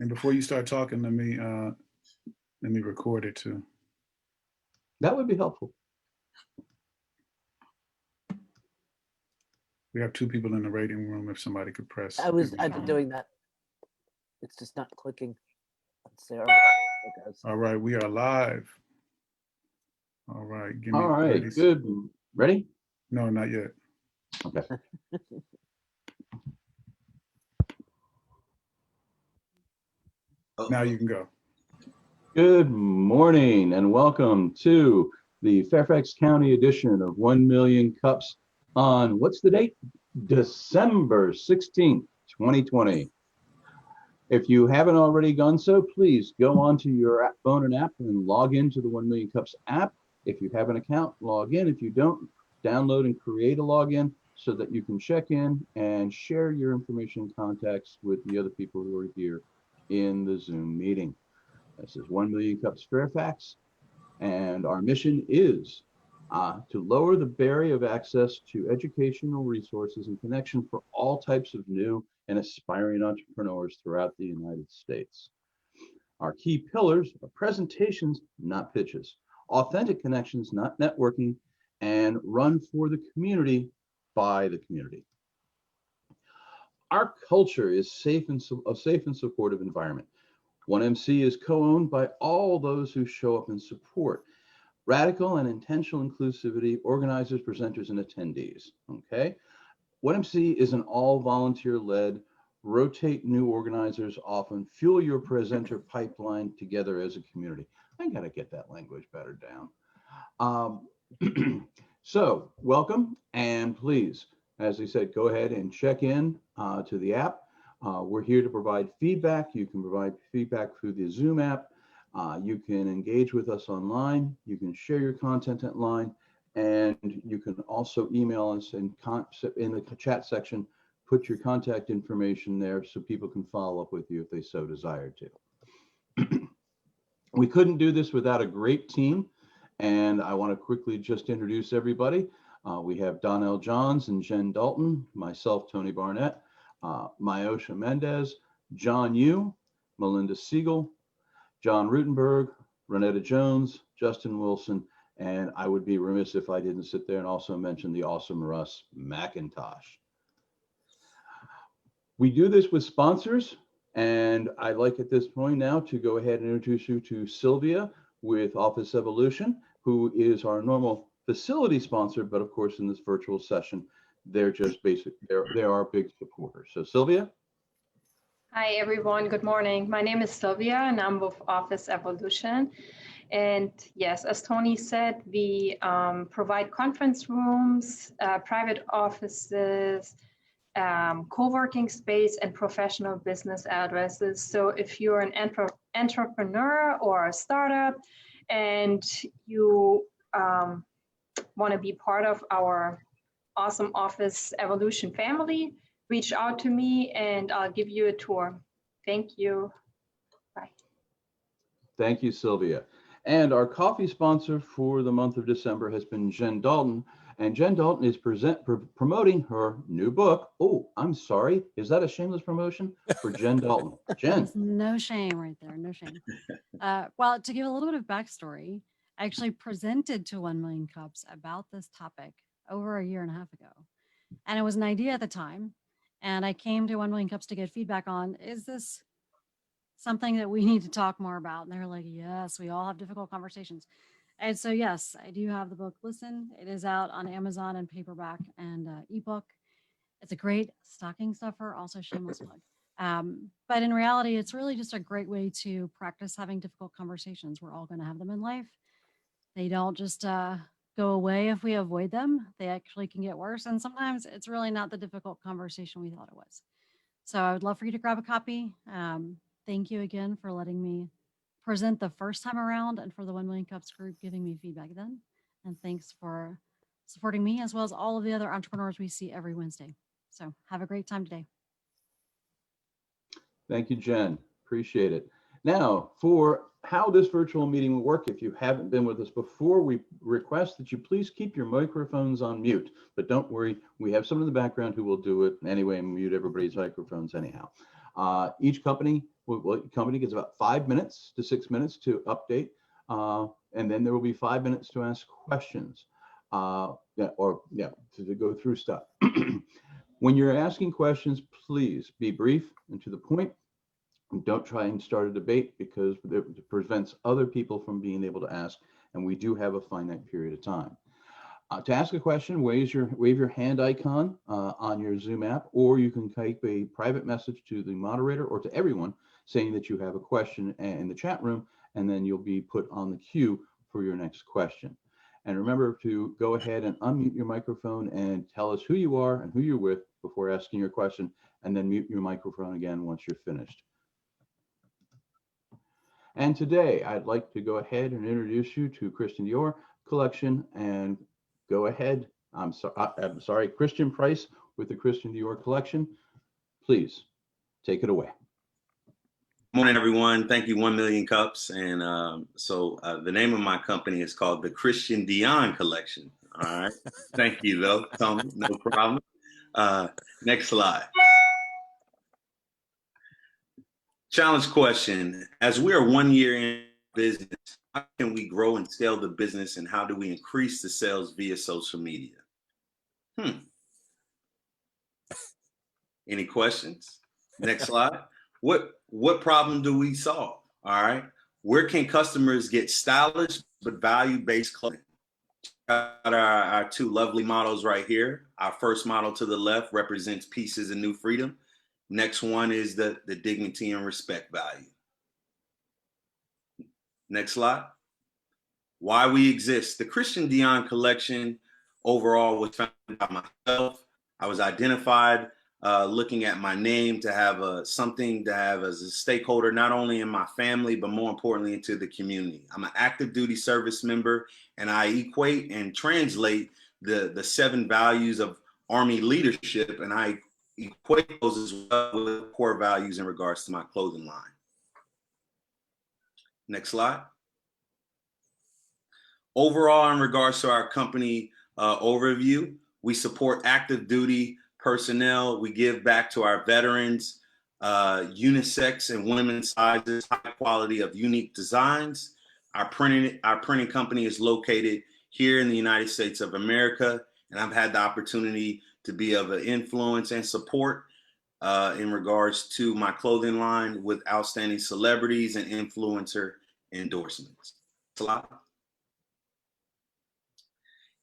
And before you start talking, let me record it too. That would be helpful. We have 2 people in the waiting room. If somebody could press. I've been everything. doing that. It's just not clicking. Let's see. All right, we are live. All right. Give me All right, 30 good. Ready? No, not yet. Okay. Now you can go. Good morning and welcome to the Fairfax County edition of 1 Million Cups on, what's the date? December 16th, 2020. If you haven't already done so, please go onto your phone and app and log into the 1 Million Cups app. If you have an account, log in. If you don't, download and create a login so that you can check in and share your information and contacts with the other people who are here in the Zoom meeting. This is 1 Million Cups Fairfax, and our mission is to lower the barrier of access to educational resources and connection for all types of new and aspiring entrepreneurs throughout the United States. Our key pillars are presentations, not pitches, authentic connections, not networking, and run for the community by the community. Our culture is a safe and supportive environment. 1MC is co-owned by all those who show up and support radical and intentional inclusivity, organizers, presenters, and attendees, okay? 1MC is an all volunteer-led, rotate new organizers often, fuel your presenter pipeline together as a community. I gotta get that language better down. So welcome, and please, as I said, go ahead and check in to the app. We're here to provide feedback. You can provide feedback through the Zoom app. You can engage with us online. You can share your content online, and you can also email us in the chat section. Put your contact information there so people can follow up with you if they so desire to. We couldn't do this without a great team, and I want to quickly just introduce everybody. We have Donnell Johns and Jen Dalton, myself, Tony Barnett, Myosha Mendez, John Yu, Melinda Siegel, John Rutenberg, Renetta Jones, Justin Wilson, and I would be remiss if I didn't sit there and also mention the awesome Russ McIntosh. We do this with sponsors, and I'd like at this point now to go ahead and introduce you to Sylvia with Office Evolution, who is our normal facility sponsor, but of course in this virtual session, they're just they are big supporters. So Sylvia. Hi everyone, good morning. My name is Sylvia and I'm with Office Evolution. And yes, as Tony said, we provide conference rooms, private offices, co-working space, and professional business addresses. So if you're an entrepreneur or a startup and you want to be part of our awesome Office Evolution family, reach out to me and I'll give you a tour. Thank you. Bye. Thank you, Sylvia. And our coffee sponsor for the month of December has been Jen Dalton. And Jen Dalton is promoting her new book. Oh, I'm sorry. Is that a shameless promotion for Jen Dalton? Jen. No shame right there. No shame. Well, to give a little bit of backstory, I actually presented to 1 Million Cups about this topic over a year and a half ago. And it was an idea at the time. And I came to 1 Million Cups to get feedback on, is this something that we need to talk more about? And they're like, yes, we all have difficult conversations. And so, yes, I do have the book. Listen, it is out on Amazon and paperback and ebook. It's a great stocking stuffer, also shameless plug. But in reality, it's really just a great way to practice having difficult conversations. We're all going to have them in life. They don't just go away if we avoid them. They actually can get worse. And sometimes it's really not the difficult conversation we thought it was. So I would love for you to grab a copy. Thank you again for letting me present the first time around and for the 1 Million Cups group giving me feedback then. And thanks for supporting me as well as all of the other entrepreneurs we see every Wednesday. So have a great time today. Thank you, Jen. Appreciate it. Now, for how this virtual meeting will work, if you haven't been with us before, we request that you please keep your microphones on mute. But don't worry, we have someone in the background who will do it anyway and mute everybody's microphones anyhow. Each company Well, the company gets about 5 minutes to 6 minutes to update, and then there will be 5 minutes to ask questions, to go through stuff. When you're asking questions, please be brief and to the point. Don't try and start a debate, because it prevents other people from being able to ask, and we do have a finite period of time. To ask a question, wave your hand icon on your Zoom app, or you can type a private message to the moderator or to everyone saying that you have a question in the chat room, and then you'll be put on the queue for your next question. And remember to go ahead and unmute your microphone and tell us who you are and who you're with before asking your question, and then mute your microphone again once you're finished. And today I'd like to go ahead and introduce you to Christian Dior collection, and go ahead. I'm sorry, Christian Price with the Christian Dior collection. Please take it away. Morning, everyone. Thank you, 1Million Cups. And the name of my company is called the Christian Dion Collection. All right. Thank you, though, Tony. No problem. Next slide. Challenge question. As we are 1 year in business, how can we grow and scale the business, and how do we increase the sales via social media? Any questions? Next slide. What problem do we solve? All right. Where can customers get stylish but value-based clothing? Got our two lovely models right here. Our first model to the left represents pieces of new freedom. Next one is the dignity and respect value. Next slide. Why we exist. The Christian Dion collection overall was founded by myself. I was identified looking at my name to have something to have as a stakeholder, not only in my family, but more importantly into the community. I'm an active duty service member, and I equate and translate the 7 values of Army leadership, and I equate those as well with core values in regards to my clothing line. Next slide. Overall, in regards to our company overview, we support active duty personnel. We give back to our veterans, unisex and women's sizes, high quality of unique designs. Our printing company is located here in the United States of America, and I've had the opportunity to be of an influence and support in regards to my clothing line with outstanding celebrities and influencer endorsements. Slide.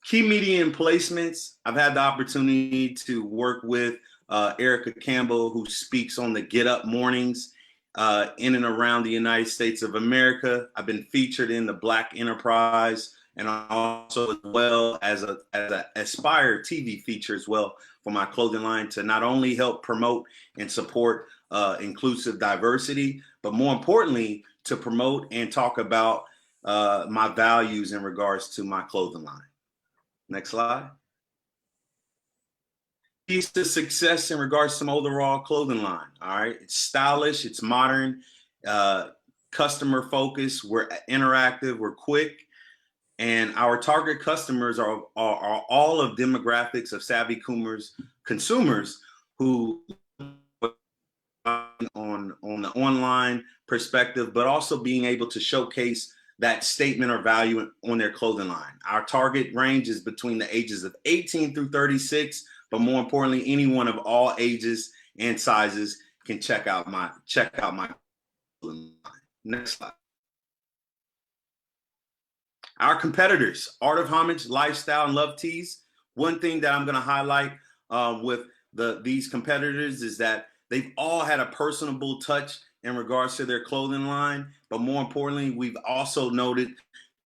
Key media and placements. I've had the opportunity to work with Erica Campbell, who speaks on the Get Up mornings in and around the United States of America. I've been featured in the Black Enterprise, and also as well as a Aspire TV feature as well for my clothing line, to not only help promote and support inclusive diversity, but more importantly, to promote and talk about my values in regards to my clothing line. Next slide. Keys to success in regards to my overall clothing line. All right. It's stylish, it's modern, customer focused, we're interactive, we're quick. And our target customers are all of demographics of savvy consumers who on the online perspective, but also being able to showcase that statement or value on their clothing line. Our target range is between the ages of 18 through 36, but more importantly, anyone of all ages and sizes can check out my clothing line. Next slide. Our competitors, Art of Homage, Lifestyle, and Love Tees. One thing that I'm going to highlight with these competitors is that they've all had a personable touch in regards to their clothing line, but more importantly, we've also noted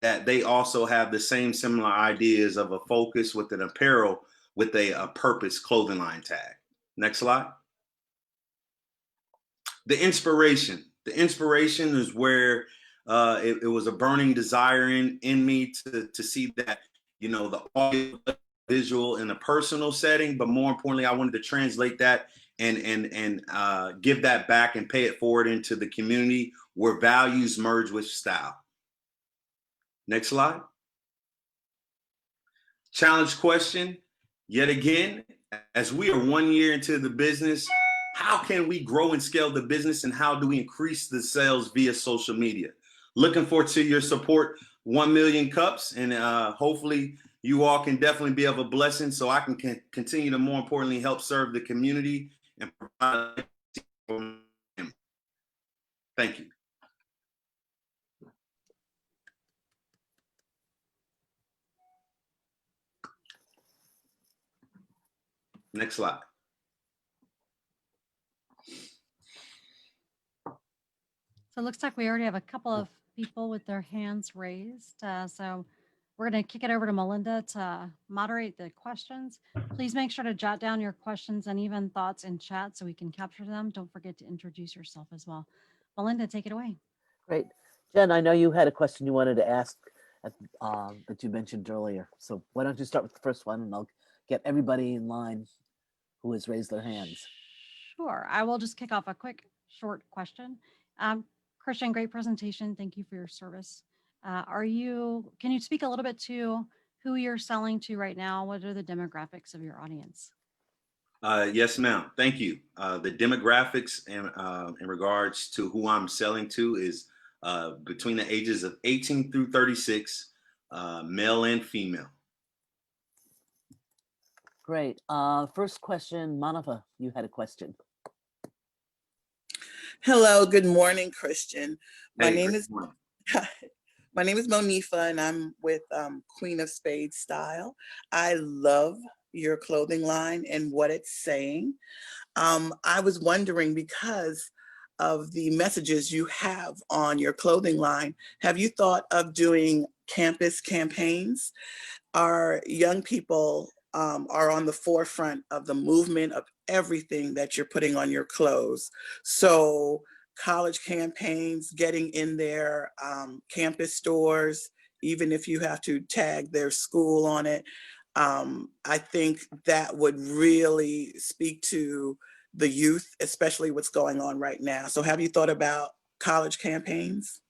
that they also have the same similar ideas of a focus with an apparel with a purpose clothing line tag. Next slide. The inspiration. The inspiration is where it was a burning desire in me to see that, you know, the audio, visual in a personal setting, but more importantly, I wanted to translate that and give that back and pay it forward into the community where values merge with style. Next slide. Challenge question. Yet again, as we are 1 year into the business, how can we grow and scale the business, and how do we increase the sales via social media? Looking forward to your support, 1 Million Cups, and hopefully you all can definitely be of a blessing so I can continue to, more importantly, help serve the community and provide. Thank you. Next slide. So it looks like we already have a couple of people with their hands raised. So we're going to kick it over to Melinda to moderate the questions. Please make sure to jot down your questions and even thoughts in chat so we can capture them. Don't forget to introduce yourself as well. Melinda, take it away. Great. Jen, I know you had a question you wanted to ask that you mentioned earlier. So why don't you start with the first one, and I'll get everybody in line who has raised their hands. Sure. I will just kick off a quick, short question. Christian, great presentation. Thank you for your service. Can you speak a little bit to who you're selling to right now? What are the demographics of your audience? Yes, ma'am. Thank you. The demographics in regards to who I'm selling to is between the ages of 18 through 36, male and female. Great. First question, Monica, you had a question. Hello, good morning, Christian. My Hey, name good is morning. my name is Monifa, and I'm with Queen of Spades Style. I love your clothing line and what it's saying. I was wondering, because of the messages you have on your clothing line, have you thought of doing campus campaigns? Our young people are on the forefront of the movement of everything that you're putting on your clothes. So college campaigns, getting in their campus stores, even if you have to tag their school on it. I think that would really speak to the youth, especially what's going on right now. So have you thought about college campaigns?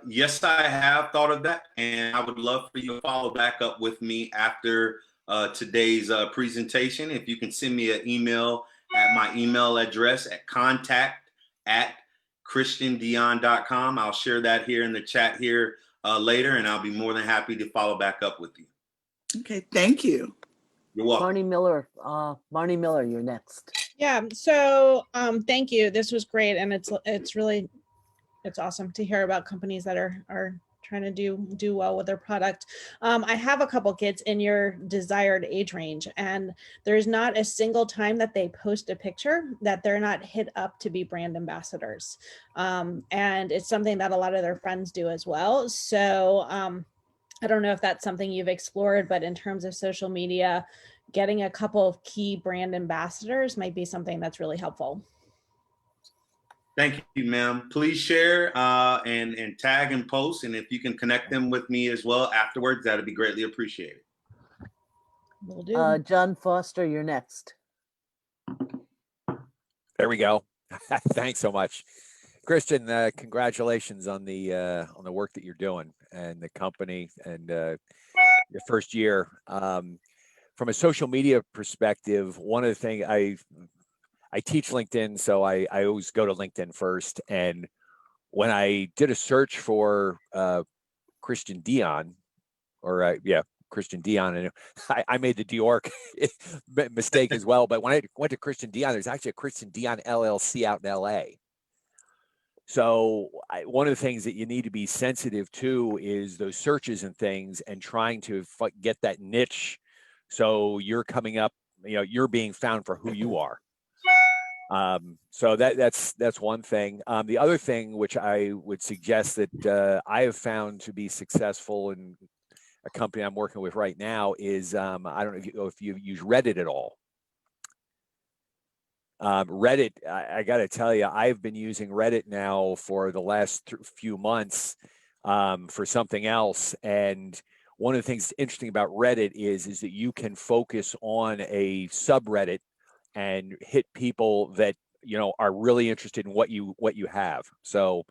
Yes, I have thought of that, and I would love for you to follow back up with me after today's presentation. If you can send me an email at my email address at contact@christiandion.com. I'll share that here in the chat here later, and I'll be more than happy to follow back up with you. Okay, thank you. You're welcome. Marnie Miller, you're next. Yeah, so thank you. This was great, and it's awesome to hear about companies that are trying to do well with their product. I have a couple kids in your desired age range, and there's not a single time that they post a picture that they're not hit up to be brand ambassadors. And it's something that a lot of their friends do as well. So I don't know if that's something you've explored, but in terms of social media, getting a couple of key brand ambassadors might be something that's really helpful. Thank you, ma'am. Please share and tag and post, and if you can connect them with me as well afterwards, that'd be greatly appreciated. Will do. John Foster, you're next. There we go. Thanks so much, Christian. Congratulations on the work that you're doing and the company and your first year. From a social media perspective, one of the things I teach LinkedIn, so I always go to LinkedIn first. And when I did a search for Christian Dion, Christian Dion, and I made the Dior mistake as well. But when I went to Christian Dion, there's actually a Christian Dion LLC out in LA. So one of the things that you need to be sensitive to is those searches and things, and trying to get that niche, so you're coming up, you're being found for who you are. So that's one thing. The other thing, which I would suggest that I have found to be successful in a company I'm working with right now is, I don't know if you use Reddit at all. Reddit, I got to tell you, I've been using Reddit now for the last few months for something else. And one of the things that's interesting about Reddit is that you can focus on a subreddit and hit people that are really interested in what you have. So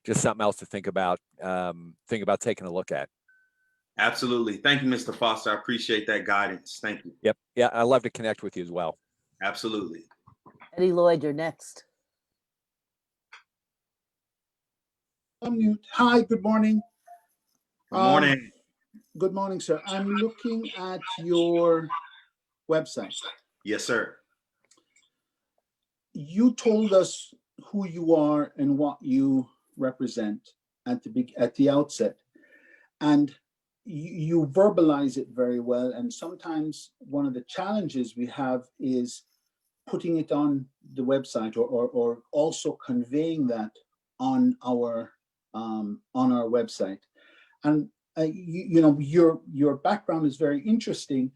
just something else to think about taking a look at. Absolutely. Thank you, Mr. Foster. I appreciate that guidance. Thank you. Yep. Yeah, I love to connect with you as well. Absolutely. Eddie Lloyd, you're next. Unmute. Hi, good morning. Good morning. Good morning, sir. I'm looking at your website. Yes, sir. You told us who you are and what you represent at the outset, and you verbalize it very well. And sometimes one of the challenges we have is putting it on the website or also conveying that on our website. And you know, your background is very interesting,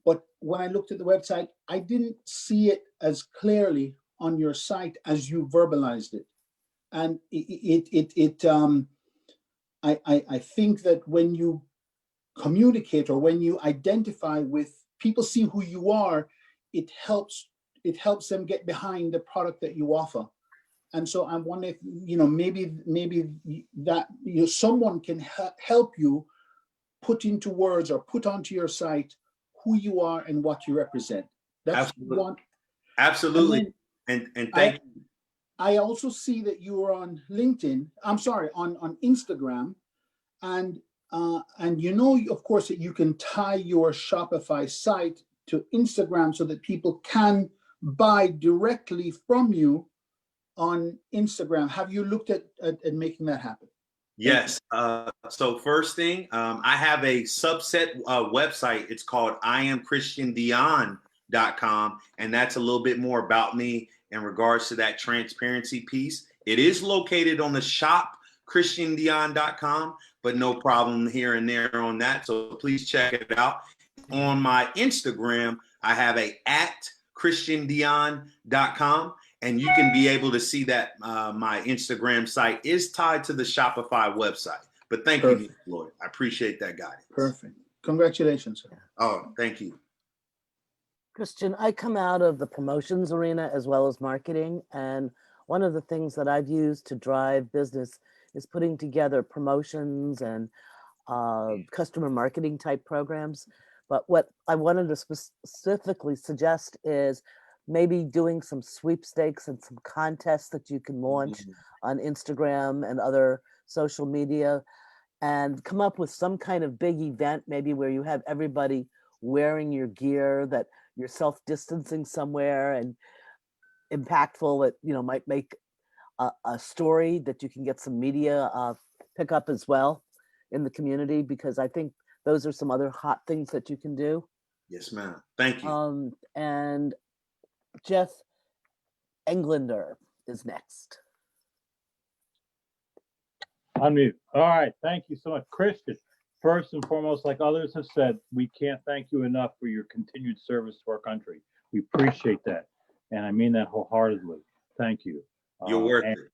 but when I looked at the website, I didn't see it as clearly on your site as you verbalized it. And I think that when you communicate or when you identify with people, see who you are, it helps them get behind the product that you offer. And so I'm wondering if, you know, maybe that, you know, someone can help you put into words or put onto your site who you are and what you represent. That's Absolutely. one. Absolutely. And thank you. I also see that you are on LinkedIn. I'm sorry, on Instagram, and you know, of course, that you can tie your Shopify site to Instagram so that people can buy directly from you on Instagram. Have you looked at making that happen? Yes. So first thing, I have a subset website. It's called IamChristianDion.com, and that's a little bit more about me in regards to that transparency piece. It is located on the shopChristianDion.com, but no problem here and there on that. So please check it out. On my Instagram, I have a @ChristianDion.com. And you can be able to see that my Instagram site is tied to the Shopify website. But thank you, Mr. Lloyd. I appreciate that guidance. Perfect. Congratulations, sir. Oh, thank you. Christian, I come out of the promotions arena as well as marketing. And one of the things that I've used to drive business is putting together promotions and customer marketing type programs. But what I wanted to specifically suggest is maybe doing some sweepstakes and some contests that you can launch on Instagram and other social media, and come up with some kind of big event, maybe where you have everybody wearing your gear, that you're self-distancing somewhere and impactful, that, you know, might make a story that you can get some media pick up as well in the community, because I think those are some other hot things that you can do. Yes, ma'am. Thank you. And Jeff Englander is next. Unmute. All right. Thank you so much, Christian. First and foremost, like others have said, we can't thank you enough for your continued service to our country. We appreciate that. And I mean that wholeheartedly. Thank you. You're worth it.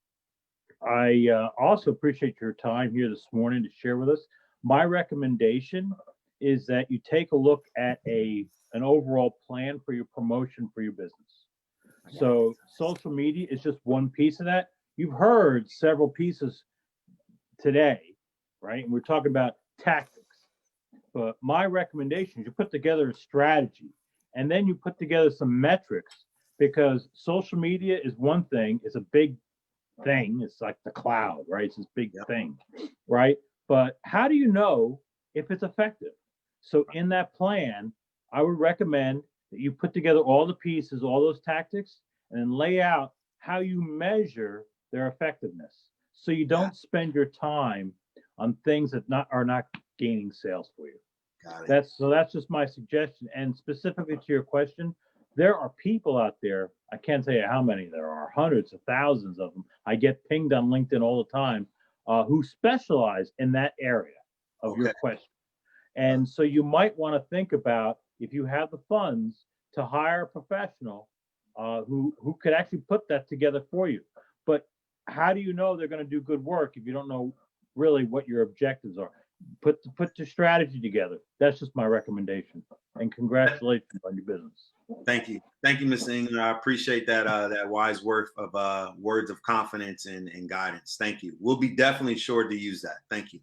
I also appreciate your time here this morning to share with us. My recommendation is that you take a look at an overall plan for your promotion for your business. So social media is just one piece of that. You've heard several pieces today, right? And we're talking about tactics. But my recommendation is you put together a strategy, and then you put together some metrics, because social media is one thing. It's a big thing. It's like the cloud, right? It's this big thing, right? But how do you know if it's effective? So in that plan, I would recommend that you put together all the pieces, all those tactics, and then lay out how you measure their effectiveness, so you don't spend your time on things that are not gaining sales for you. Got it. That's just my suggestion. And specifically to your question, there are people out there, I can't tell you how many there are, hundreds of thousands of them. I get pinged on LinkedIn all the time, who specialize in that area of your question. And so you might want to think about, if you have the funds, to hire a professional who could actually put that together for you. But how do you know they're going to do good work if you don't know really what your objectives are? Put your strategy together. That's just my recommendation. And congratulations on your business. Thank you. Thank you, Mr. England. I appreciate that that wise word of words of confidence and guidance. Thank you. We'll be definitely sure to use that. Thank you.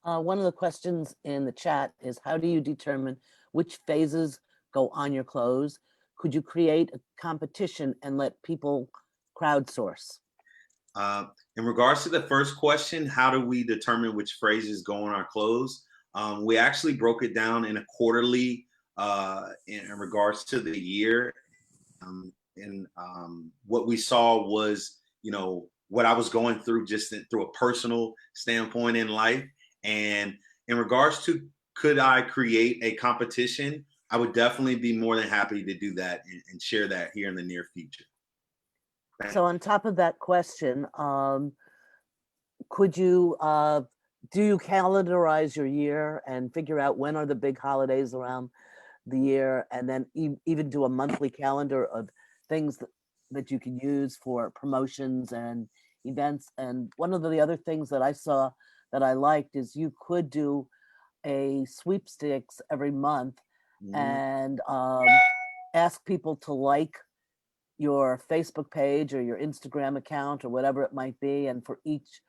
One of the questions in the chat is, how do you determine which phases go on your clothes? could you create a competition and let people crowdsource? In regards to the first question, how do we determine which phrases go on our clothes? We actually broke it down in a quarterly in regards to the year. What we saw was, what I was going through just through a personal standpoint in life. And in regards to could I create a competition, I would definitely be more than happy to do that and share that here in the near future. So on top of that question, could you, do you calendarize your year and figure out when are the big holidays around the year, and then even do a monthly calendar of things that you can use for promotions and events? And one of the other things that I saw that I liked is you could do a sweepstakes every month and ask people to like your Facebook page or your Instagram account or whatever it might be, and for each,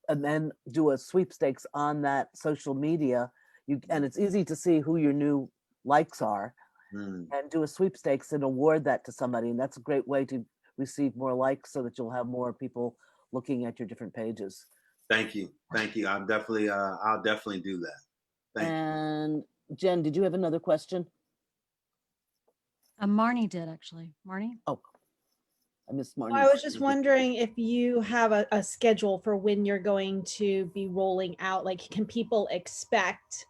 and then do a sweepstakes on that social media. And it's easy to see who your new likes are, and do a sweepstakes and award that to somebody. And that's a great way to receive more likes so that you'll have more people looking at your different pages. Thank you. I'll definitely do that. Thank you. And Jen, did you have another question? Marnie did actually. Marnie? Oh, I missed Marnie. I was just wondering if you have a schedule for when you're going to be rolling out. Like, can people expect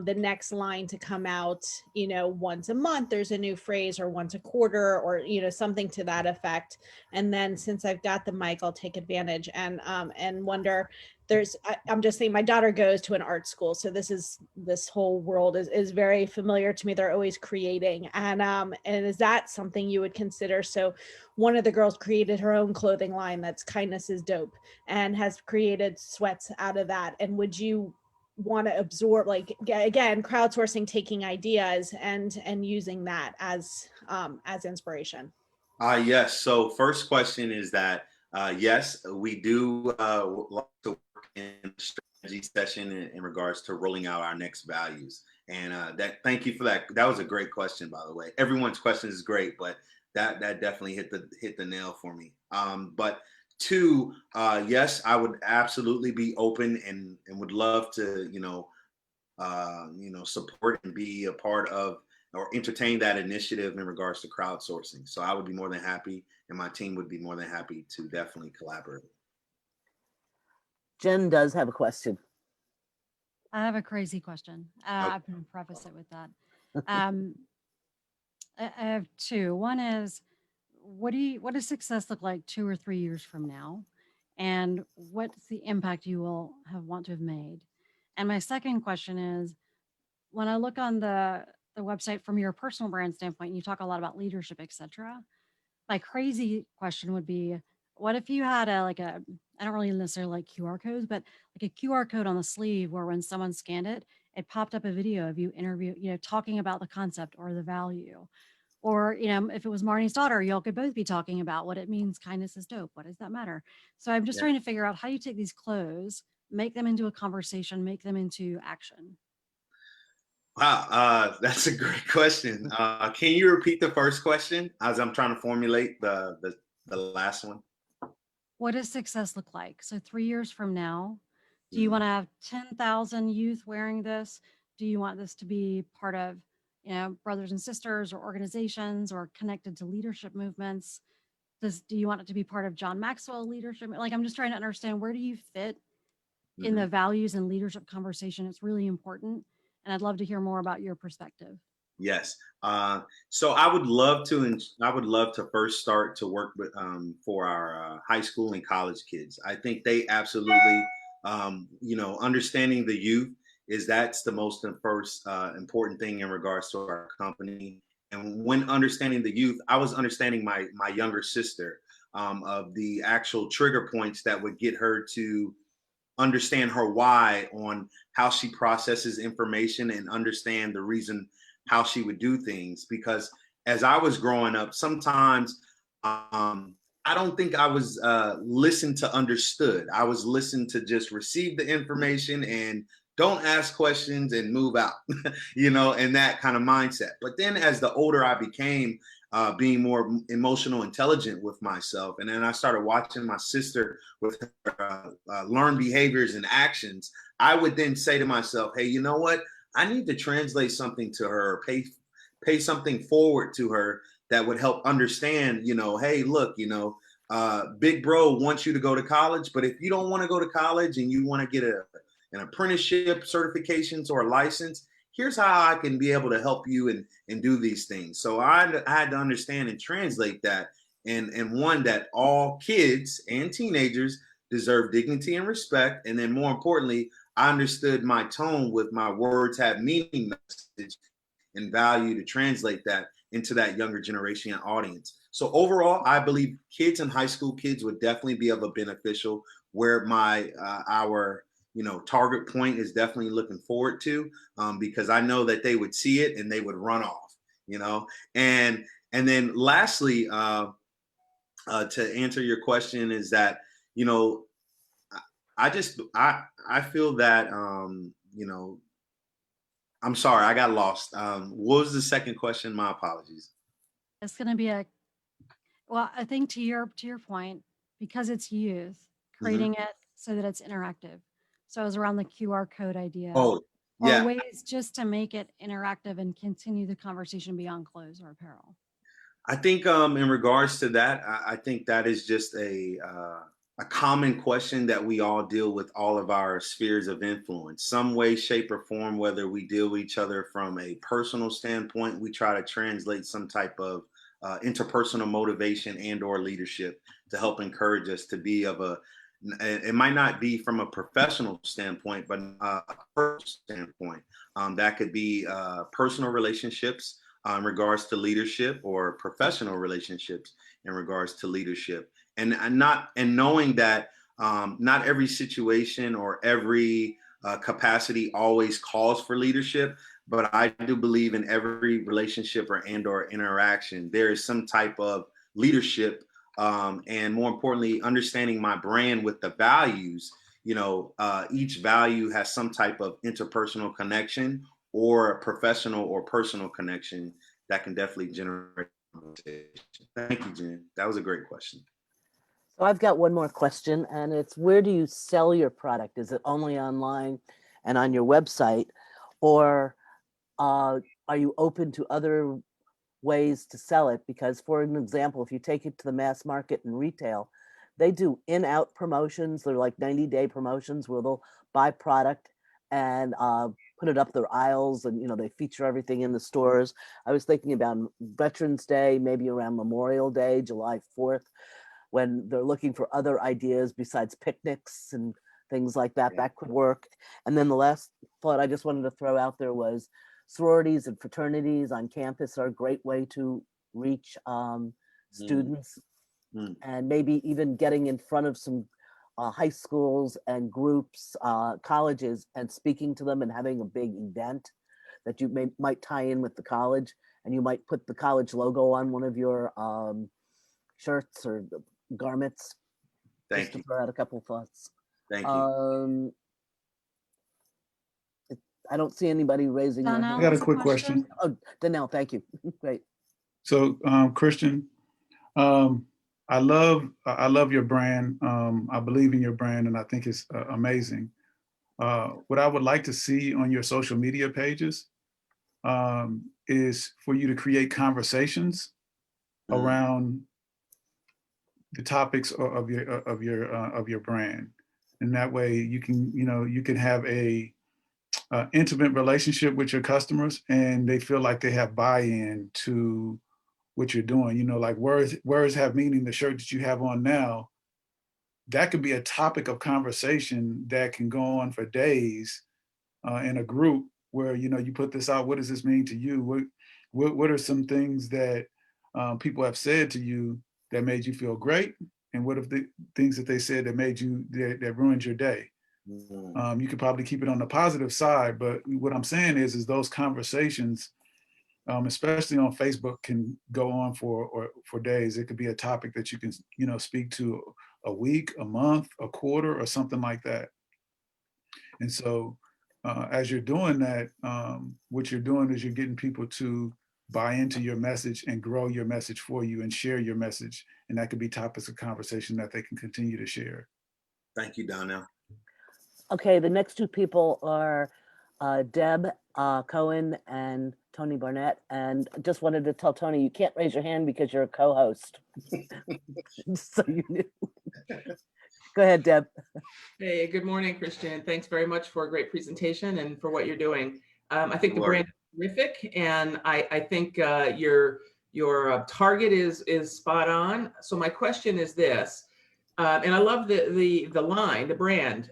the next line to come out, once a month, there's a new phrase, or once a quarter, or, something to that effect? And then since I've got the mic, I'll take advantage and wonder, I'm just saying, my daughter goes to an art school, so this whole world is very familiar to me. They're always creating, and is that something you would consider? So one of the girls created her own clothing line that's Kindness is Dope, and has created sweats out of that. And would you want to absorb, like, again, crowdsourcing, taking ideas and using that as inspiration? Yes. So first question is that yes, we do like to work in the strategy session in regards to rolling out our next values. And thank you for that. That was a great question, by the way. Everyone's question is great, but that definitely hit the nail for me. But two, yes, I would absolutely be open and would love to, support and be a part of or entertain that initiative in regards to crowdsourcing. So I would be more than happy, and my team would be more than happy to definitely collaborate. Jen does have a question. I have a crazy question. I'm going to preface it with that. I have two. One is, what does success look like 2 or 3 years from now? And what's the impact you will want to have made? And my second question is, when I look on the website from your personal brand standpoint, you talk a lot about leadership, etc. My crazy question would be, what if you had I don't really necessarily like QR codes, but like a QR code on the sleeve where when someone scanned it, it popped up a video of you talking about the concept or the value. Or, if it was Marnie's daughter, y'all could both be talking about what it means. Kindness is dope. What does that matter? So I'm just trying to figure out how you take these clothes, make them into a conversation, make them into action. Wow, that's a great question. Can you repeat the first question as I'm trying to formulate the last one? What does success look like? So 3 years from now, do you want to have 10,000 youth wearing this? Do you want this to be part of, brothers and sisters or organizations or connected to leadership movements? Do you want it to be part of John Maxwell leadership? Like, I'm just trying to understand, where do you fit in the values and leadership conversation? It's really important. And I'd love to hear more about your perspective. Yes. So I would love to first start to work with for our high school and college kids. I think they absolutely, understanding the youth that's the most first important thing in regards to our company. And when understanding the youth, I was understanding my younger sister of the actual trigger points that would get her to understand her why on how she processes information and understand the reason how she would do things. Because as I was growing up, sometimes I don't think I was listened to understood. I was listened to just receive the information and don't ask questions and move out, you know, and that kind of mindset. But then as the older I became, being more emotional intelligent with myself, and then I started watching my sister with her learned behaviors and actions, I would then say to myself, hey, you know what? I need to translate something to her, pay something forward to her that would help understand, you know, hey, look, you know, big bro wants you to go to college, but if you don't want to go to college and you want to get an apprenticeship, certifications, or a license, here's how I can be able to help you and do these things. So I had to understand and translate that, and one, that all kids and teenagers deserve dignity and respect. And then more importantly, I understood my tone with my words have meaning, message, and value to translate that into that younger generation and audience. So overall, I believe kids and high school kids would definitely be of a beneficial, where my our target point is definitely looking forward to, because I know that they would see it and they would run off, and then lastly, to answer your question, is that I feel that I'm sorry, I got lost. What was the second question? My apologies. It's going to be well, I think to your point, because it's youth, creating it so that it's interactive. So it was around the QR code idea. Oh, or yeah. ways just to make it interactive and continue the conversation beyond clothes or apparel. I think in regards to that, I think that is just a common question that we all deal with, all of our spheres of influence, some way, shape, or form. Whether we deal with each other from a personal standpoint, we try to translate some type of interpersonal motivation and or leadership to help encourage us to be of a, it might not be from a professional standpoint, but a personal standpoint. That could be personal relationships in regards to leadership, or professional relationships in regards to leadership. And knowing that not every situation or every capacity always calls for leadership, but I do believe in every relationship or interaction, there is some type of leadership, and more importantly, understanding my brand with the values. Each value has some type of interpersonal connection or professional or personal connection that can definitely generate conversation. Thank you, Jen. That was a great question. So I've got one more question, and it's, where do you sell your product? Is it only online and on your website, or are you open to other ways to sell it? Because, for an example, if you take it to the mass market and retail, they do in-out promotions. They're like 90-day promotions where they'll buy product and put it up their aisles, and they feature everything in the stores. I was thinking about Veterans Day, maybe around Memorial Day, July 4th, when they're looking for other ideas besides picnics and things like that. That could work. And then the last thought I just wanted to throw out there was, sororities and fraternities on campus are a great way to reach students, and maybe even getting in front of some high schools and groups, colleges, and speaking to them and having a big event that you might tie in with the college, and you might put the college logo on one of your shirts or garments. Thank you. To throw out a couple thoughts. Thank you. I don't see anybody raising their hand. I got a quick question. Oh, Danelle, thank you. Great. So, Christian, I love your brand. I believe in your brand, and I think it's amazing. What I would like to see on your social media pages is for you to create conversations around the topics of your brand, and that way you can have a intimate relationship with your customers, and they feel like they have buy-in to what you're doing. Like words have meaning. The shirt that you have on now, that could be a topic of conversation that can go on for days in a group where you put this out. What does this mean to you? What are some things that people have said to you that made you feel great, and what are the things that they said that made you that ruined your day? You could probably keep it on the positive side, but what I'm saying is those conversations, especially on Facebook, can go on for days. It could be a topic that you can speak to a week, a month, a quarter, or something like that. And so as you're doing that, what you're doing is you're getting people to buy into your message and grow your message for you and share your message. And that could be topics of conversation that they can continue to share. Thank you, Donnell. Okay, the next two people are Deb Cohen and Tony Barnett. And just wanted to tell Tony, you can't raise your hand because you're a co-host. So you knew. Go ahead, Deb. Hey, good morning, Christian. Thanks very much for a great presentation and for what you're doing. I think the You're brand is terrific, and I think your target is spot on. So my question is this, and I love the line, the brand.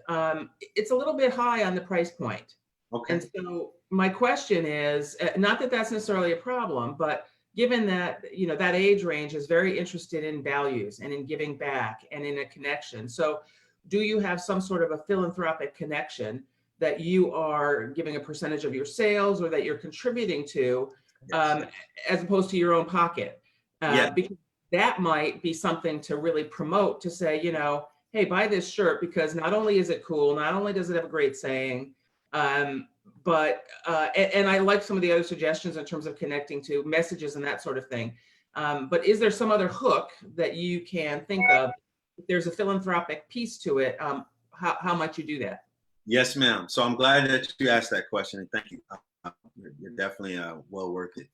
It's a little bit high on the price point. Okay. And so my question is, not that that's necessarily a problem, but given that, you know, that age range is very interested in values and in giving back and in a connection. So do you have some sort of a philanthropic connection that you are giving a percentage of your sales or that you're contributing to, Yes. as opposed to your own pocket? Yeah. Because that might be something to really promote, to say, you know, hey, buy this shirt because not only is it cool, not only does it have a great saying, but and I like some of the other suggestions in terms of connecting to messages and that sort of thing. But is there some other hook that you can think of? If there's a philanthropic piece to it, how might you do that? Yes, ma'am. So I'm glad that you asked that question, and thank you. You're definitely well worth it.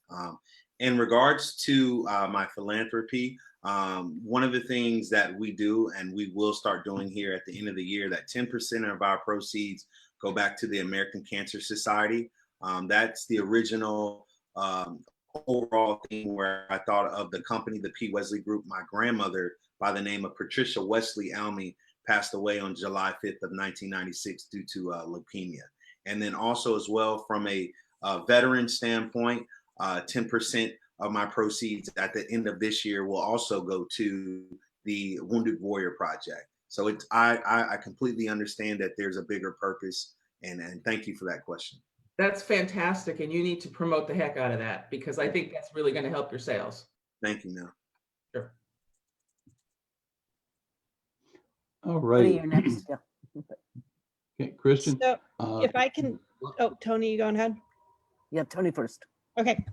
In regards to my philanthropy, one of the things that we do and we will start doing here at the end of the year, that 10% of our proceeds go back to the American Cancer Society. That's the original overall thing where I thought of the company, the P. Wesley Group. My grandmother, by the name of Patricia Wesley Elmy, passed away on July 5th of 1996 due to leukemia. And then also as well from a veteran standpoint, 10% of my proceeds at the end of this year will also go to the Wounded Warrior Project. So it's, I completely understand that there's a bigger purpose, and thank you for that question. That's fantastic, and you need to promote the heck out of that because I think that's really going to help your sales. Thank you, Mel. Sure. All Tony, right. you're next. Yeah. Okay, Christian. So if I can, oh, Tony, you go ahead. Yeah, Tony first. Okay.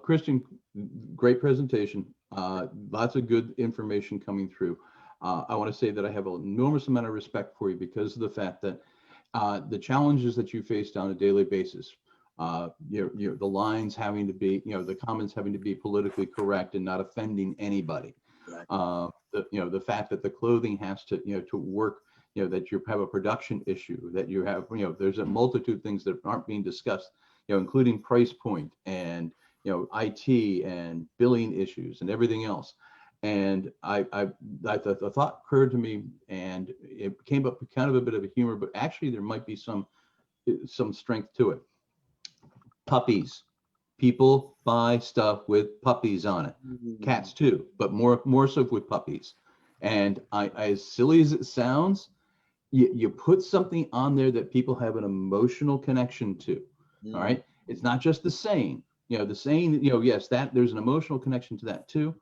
Christian, great presentation. Lots of good information coming through. I want to say that I have an enormous amount of respect for you because of the fact that the challenges that you faced on a daily basis, the lines having to be, the comments having to be politically correct and not offending anybody. Right. The fact that the clothing has to, to work, that you have a production issue, that you have, there's a multitude of things that aren't being discussed, including price point and, IT and billing issues and everything else. And the thought occurred to me, and it came up with kind of a bit of a humor, but actually there might be some strength to it. Puppies. People buy stuff with puppies on it. Cats too, but more so with puppies. And as silly as it sounds, you put something on there that people have an emotional connection to. All right. It's not just the saying. The saying, yes, that there's an emotional connection to that too.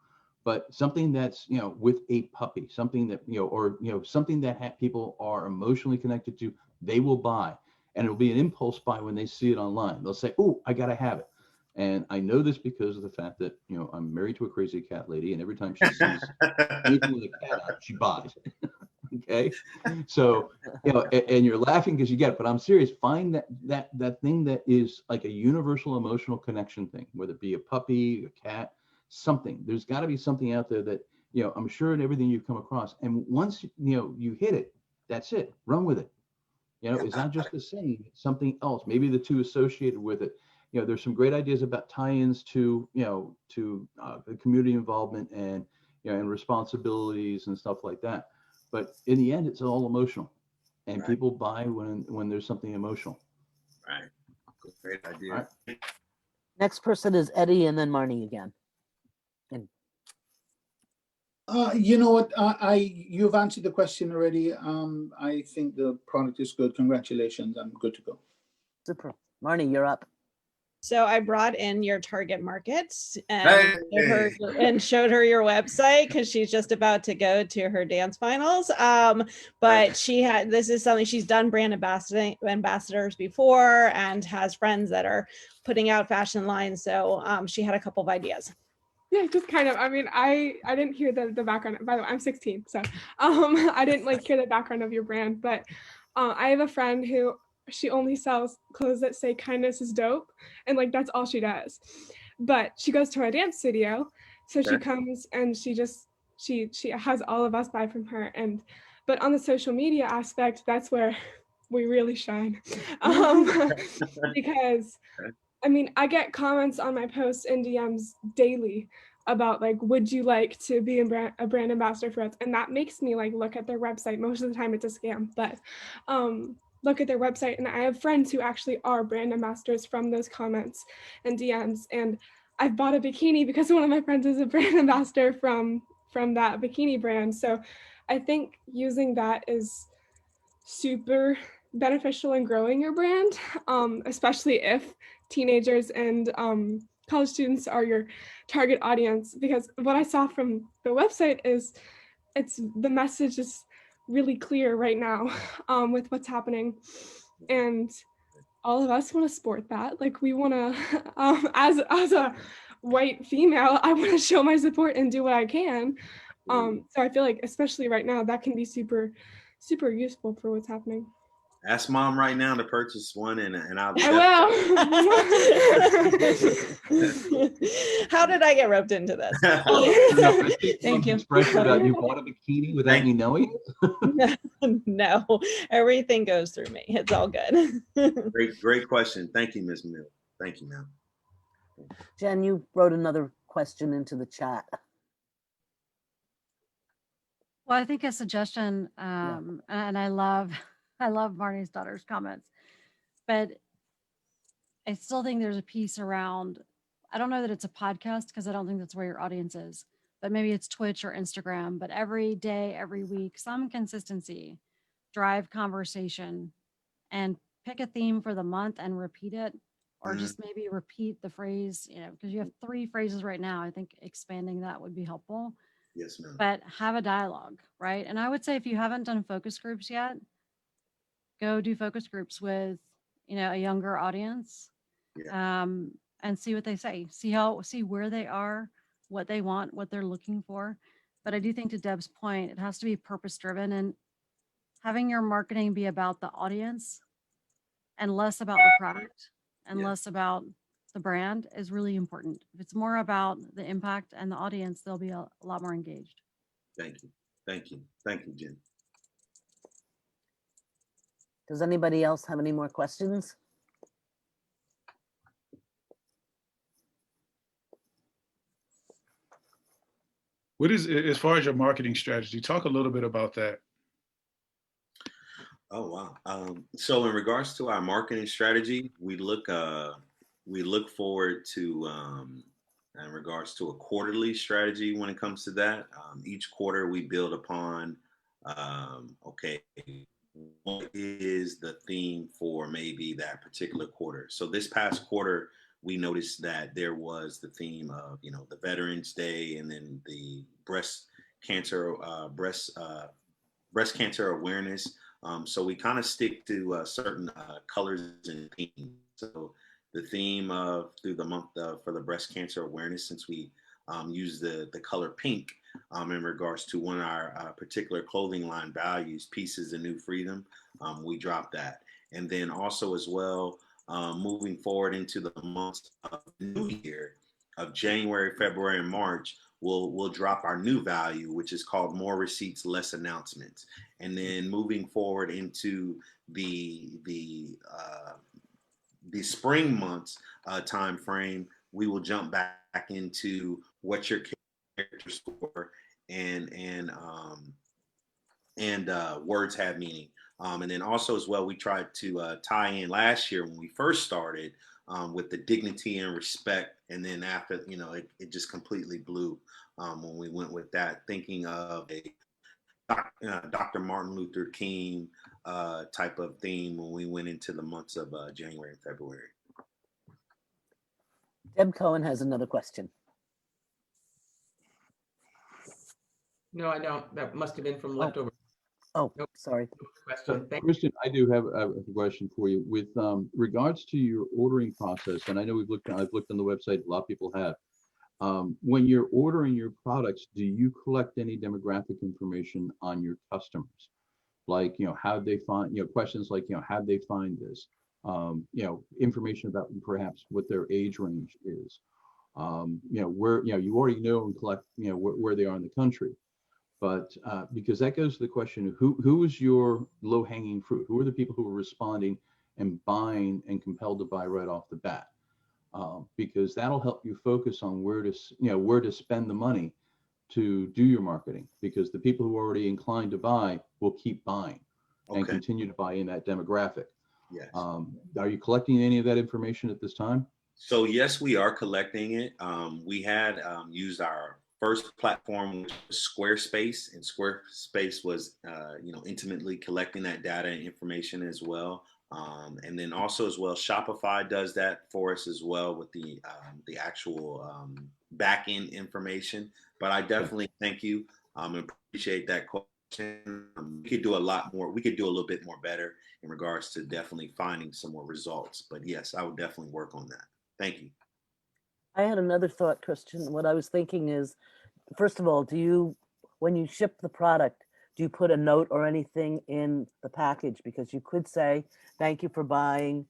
But something that's, with a puppy, something that, or, something that people are emotionally connected to, they will buy. And it'll be an impulse buy when they see it online. They'll say, oh, I got to have it. And I know this because of the fact that, I'm married to a crazy cat lady, and every time she sees anything with a cat on it, she buys. Okay. So, and you're laughing because you get it, but I'm serious. Find that thing that is like a universal emotional connection thing, whether it be a puppy, a cat, something. There's got to be something out there that, I'm sure in everything you come across. And once, you hit it, that's it. Run with it. It's not just the same, it's something else. Maybe the two associated with it. There's some great ideas about tie-ins to, the community involvement and, and responsibilities and stuff like that. But in the end, it's all emotional, and right. People buy when there's something emotional. Right. Great idea. Right. Next person is Eddie, and then Marnie again. And you know what? You've answered the question already. I think the product is good. Congratulations. I'm good to go. Super. Marnie, you're up. So I brought in your target markets Hey. and showed her your website because she's just about to go to her dance finals. But this is something she's done brand ambassadors before and has friends that are putting out fashion lines. So she had a couple of ideas. Yeah, just kind of. I mean, I didn't hear the background. By the way, I'm 16, so I didn't like hear the background of your brand. But I have a friend who she only sells clothes that say kindness is dope, and like that's all she does. But she goes to a dance studio, so she comes and she has all of us buy from her. And but on the social media aspect, that's where we really shine, because I mean, I get comments on my posts and DMs daily about like, would you like to be a brand ambassador for us? And that makes me like look at their website. Most of the time it's a scam, but look at their website. And I have friends who actually are brand ambassadors from those comments and DMs. And I've bought a bikini because one of my friends is a brand ambassador from that bikini brand. So I think using that is super beneficial in growing your brand, especially if teenagers and college students are your target audience. Because what I saw from the website is the message is really clear right now with what's happening, and all of us want to support that. Like we want to, as a white female, I want to show my support and do what I can. So I feel like, especially right now, that can be super useful for what's happening. Ask mom right now to purchase one, and I'll. I will. How did I get roped into this? Thank you. Expression about you bought a bikini without me knowing it? No, everything goes through me. It's all good. Great question. Thank you, Ms. Mill. Thank you, ma'am. Jen, you wrote another question into the chat. Well, I think a suggestion, and I love Marnie's daughter's comments, but I still think there's a piece around, I don't know that it's a podcast because I don't think that's where your audience is, but maybe it's Twitch or Instagram, but every day, every week, some consistency, drive conversation, and pick a theme for the month and repeat it, or just maybe repeat the phrase, because you have 3 phrases right now. I think expanding that would be helpful. Yes, ma'am. But have a dialogue, right? And I would say if you haven't done focus groups yet, go do focus groups with, a younger audience, and see what they say. See where they are, what they want, what they're looking for. But I do think, to Deb's point, it has to be purpose driven, and having your marketing be about the audience and less about the product and less about the brand is really important. If it's more about the impact and the audience, they'll be a lot more engaged. Thank you, Jen. Does anybody else have any more questions? What is, as far as your marketing strategy, talk a little bit about that. Oh, wow. So in regards to our marketing strategy, we look forward to, in regards to a quarterly strategy when it comes to that. Each quarter we build upon, okay, what is the theme for maybe that particular quarter? So this past quarter, we noticed that there was the theme of, the Veterans Day, and then the breast cancer awareness. So we kind of stick to certain colors and themes. So the theme of through the month for the breast cancer awareness, since we use the color pink in regards to one of our particular clothing line values, peace is a new freedom, we drop that. And then also as well, moving forward into the months of the new year of January, February, and March, we'll drop our new value, which is called more receipts, less announcements. And then moving forward into the spring months time frame, we will jump back into what your characters for and words have meaning. And then also as well, we tried to tie in last year when we first started with the dignity and respect. And then after, it just completely blew when we went with that, thinking of a Dr. Martin Luther King type of theme when we went into the months of January and February. Deb Cohen has another question. No, I don't. That must have been from leftover. Oh, Nope. sorry. Question. Thank you. Christian, I do have a question for you with regards to your ordering process. And I know I've looked on the website, a lot of people have. When you're ordering your products, do you collect any demographic information on your customers? Like, how'd they find, questions like, how'd they find this? Information about perhaps what their age range is. Where, you already know and collect, where they are in the country. But because that goes to the question of who is your low hanging fruit? Who are the people who are responding and buying and compelled to buy right off the bat? Because that'll help you focus on where to spend the money to do your marketing, because the people who are already inclined to buy will keep buying and continue to buy in that demographic. Yes. Are you collecting any of that information at this time? So yes, we are collecting it. We had used our first platform, which was Squarespace, and Squarespace was, intimately collecting that data and information as well. And then also as well, Shopify does that for us as well with the actual back end information. But I definitely thank you and appreciate that question. We could do a lot more. We could do a little bit more better in regards to definitely finding some more results. But yes, I would definitely work on that. Thank you. I had another thought, Christian. What I was thinking is, first of all, when you ship the product, do you put a note or anything in the package? Because you could say, thank you for buying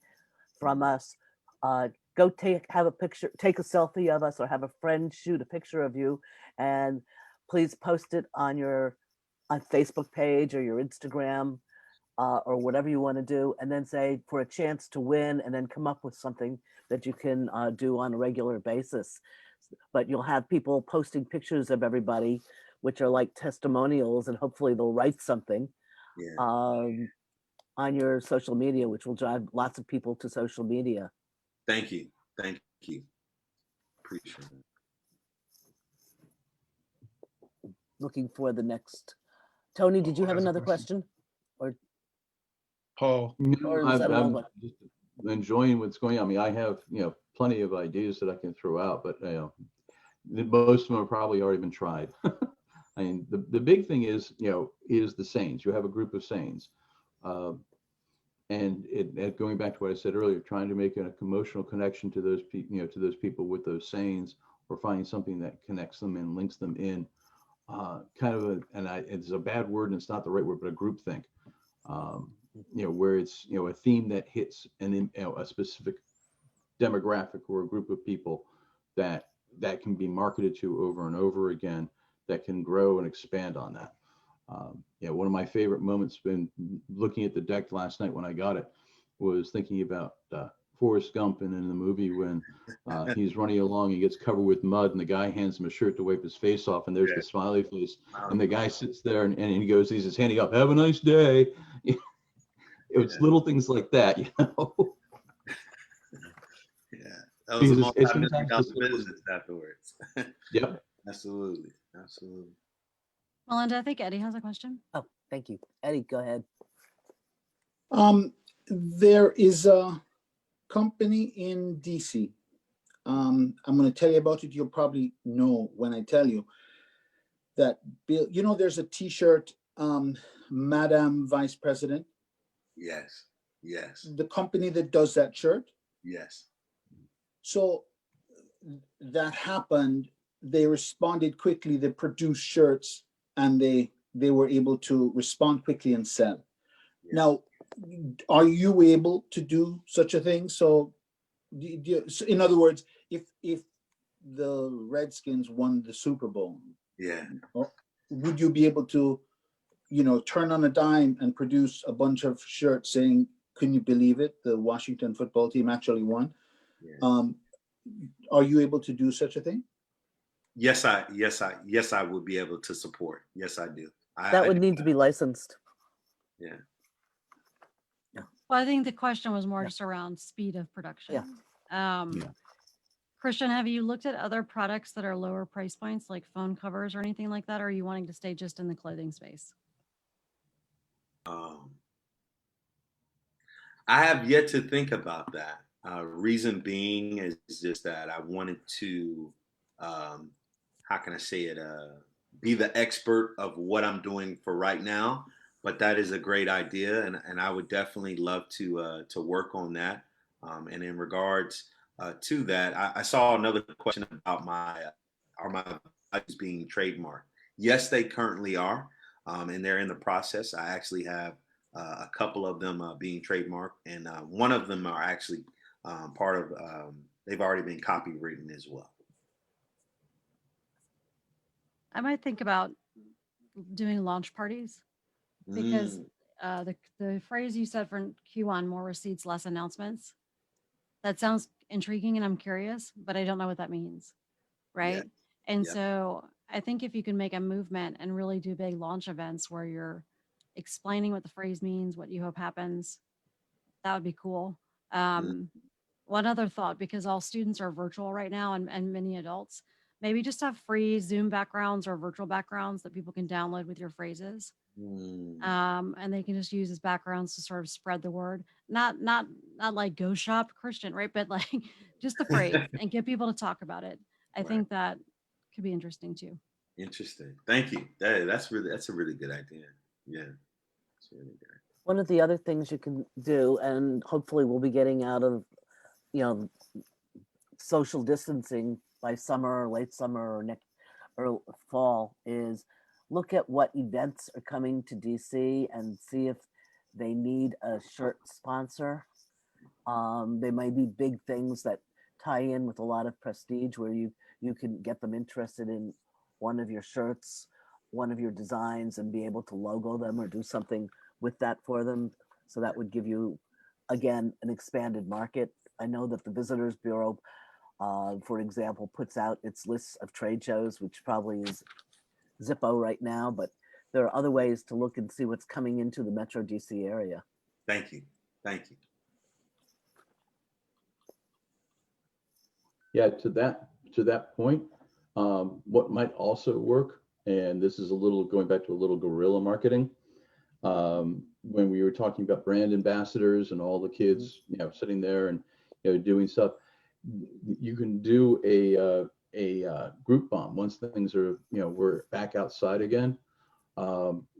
from us. Go have a picture, take a selfie of us, or have a friend shoot a picture of you, and please post it on your Facebook page or your Instagram or whatever you want to do, and then say for a chance to win, and then come up with something that you can do on a regular basis. But you'll have people posting pictures of everybody, which are like testimonials, and hopefully they'll write something on your social media, which will drive lots of people to social media. Thank you. Thank you. Appreciate it. Looking for the next. Tony, did you have another question? Or Paul? Or is that an old one? Just enjoying what's going on. I mean, I have, plenty of ideas that I can throw out, but most of them have probably already been tried. I mean, the big thing is, is the sayings. You have a group of sayings. And going back to what I said earlier, trying to make an emotional connection to those people, to those people with those sayings, or finding something that connects them and links them in, it's a bad word and it's not the right word, but a group think, where it's, a theme that hits a specific demographic or a group of people that can be marketed to over and over again, that can grow and expand on that. One of my favorite moments been looking at the deck last night when I got it was thinking about Forrest Gump, and in the movie when he's running along, he gets covered with mud, and the guy hands him a shirt to wipe his face off, and there's the smiley face, and the guy sits there and he goes, he's just handing up, "Have a nice day." It's little things like that, That was a multi-million-dollar business afterwards. Yep. Absolutely. Melinda, I think Eddie has a question. Oh, thank you. Eddie, go ahead. There is a company in DC. I'm going to tell you about it. You'll probably know when I tell you that. Bill, there's a T-shirt, Madam Vice President. Yes. The company that does that shirt. Yes. So that happened. They responded quickly. They produced shirts, and they were able to respond quickly and sell. Yes. Now, are you able to do such a thing? So in other words, if the Redskins won the Super Bowl, would you be able to, turn on a dime and produce a bunch of shirts saying, "Can you believe it? The Washington football team actually won." Yeah. Are you able to do such a thing? Yes, I would be able to support. Yes, I do. That would need to be licensed. Yeah. Well, I think the question was more just around speed of production. Christian, have you looked at other products that are lower price points, like phone covers or anything like that? Or are you wanting to stay just in the clothing space? I have yet to think about that. Reason being is just that I wanted to, how can I say it, be the expert of what I'm doing for right now. But that is a great idea, and I would definitely love to work on that. And in regards to that, I saw another question about are my values being trademarked? Yes, they currently are, and they're in the process. I actually have a couple of them being trademarked, and one of them are actually part of. They've already been copywritten as well. I might think about doing launch parties because Mm, the phrase you said for Q1, more receipts, less announcements, that sounds intriguing and I'm curious, but I don't know what that means. yeah, Right. And yeah. so I think if you can make a movement and really do big launch events where you're explaining what the phrase means, what you hope happens, that would be cool. Mm, Um, one other thought, because all students are virtual right now and many adults, maybe just have free Zoom backgrounds or virtual backgrounds that people can download with your phrases. mm. And they can just use as backgrounds to sort of spread the word. Not like go shop Christian, right? But like just the phrase and get people to talk about it. I Right. think that could be interesting too. Interesting. Thank you. That's a really good idea. Yeah, it's really good. One of the other things you can do, and hopefully we'll be getting out of, you know, social distancing by summer or late summer or next or fall, is look at what events are coming to DC and see if they need a shirt sponsor. They may be big things that tie in with a lot of prestige where you can get them interested in one of your shirts, one of your designs, and be able to logo them or do something with that for them. So that would give you, again, an expanded market. I know that the Visitors Bureau, for example, puts out its lists of trade shows, which probably is Zippo right now, but there are other ways to look and see what's coming into the Metro DC area. Thank you. Thank you. Yeah, to that point, what might also work, and this is a little going back to a little guerrilla marketing, when we were talking about brand ambassadors and all the kids, you know, sitting there and doing stuff, you can do a group bomb once things are we're back outside again.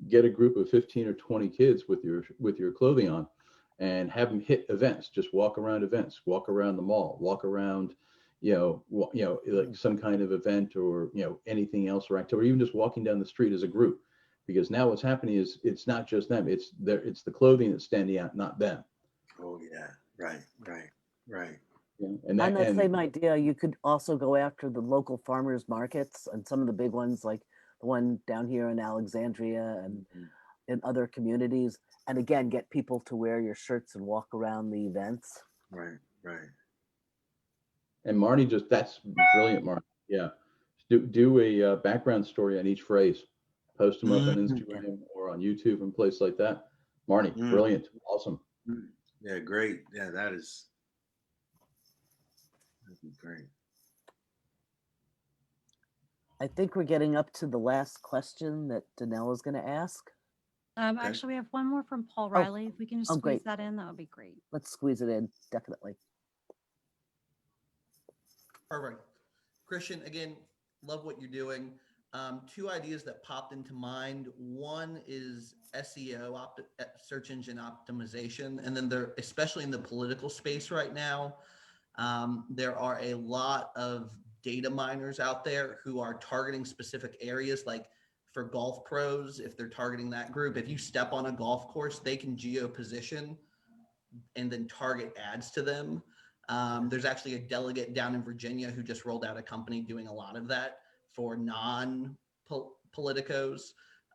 Get a group of 15 or 20 kids with your clothing on, and have them hit events. Just walk around events, walk around the mall, walk around like some kind of event or anything else or activity, or even just walking down the street as a group, because now what's happening is it's not just them, it's the clothing that's standing out, not them. Oh yeah, right. And On that same idea, you could also go after the local farmers markets and some of the big ones, like the one down here in Alexandria and in other communities, and again get people to wear your shirts and walk around the events. Right. And Marnie, that's brilliant, Marnie. Yeah. Do a background story on each phrase. Post them up on Instagram or on YouTube and place like that. Marnie, brilliant. Awesome. Yeah, great. Yeah, that'd be great. I think we're getting up to the last question that Danelle is going to ask. Actually, we have one more from Paul Riley. If we can just squeeze great. that in, that would be great. Let's squeeze it in, definitely. Perfect. Christian, again, love what you're doing. Two ideas that popped into mind. One is SEO, search engine optimization. And then there, especially in the political space right now, there are a lot of data miners out there who are targeting specific areas, like for golf pros, if they're targeting that group, if you step on a golf course, they can geo-position and then target ads to them. There's actually a delegate down in Virginia who just rolled out a company doing a lot of that for non-politicos.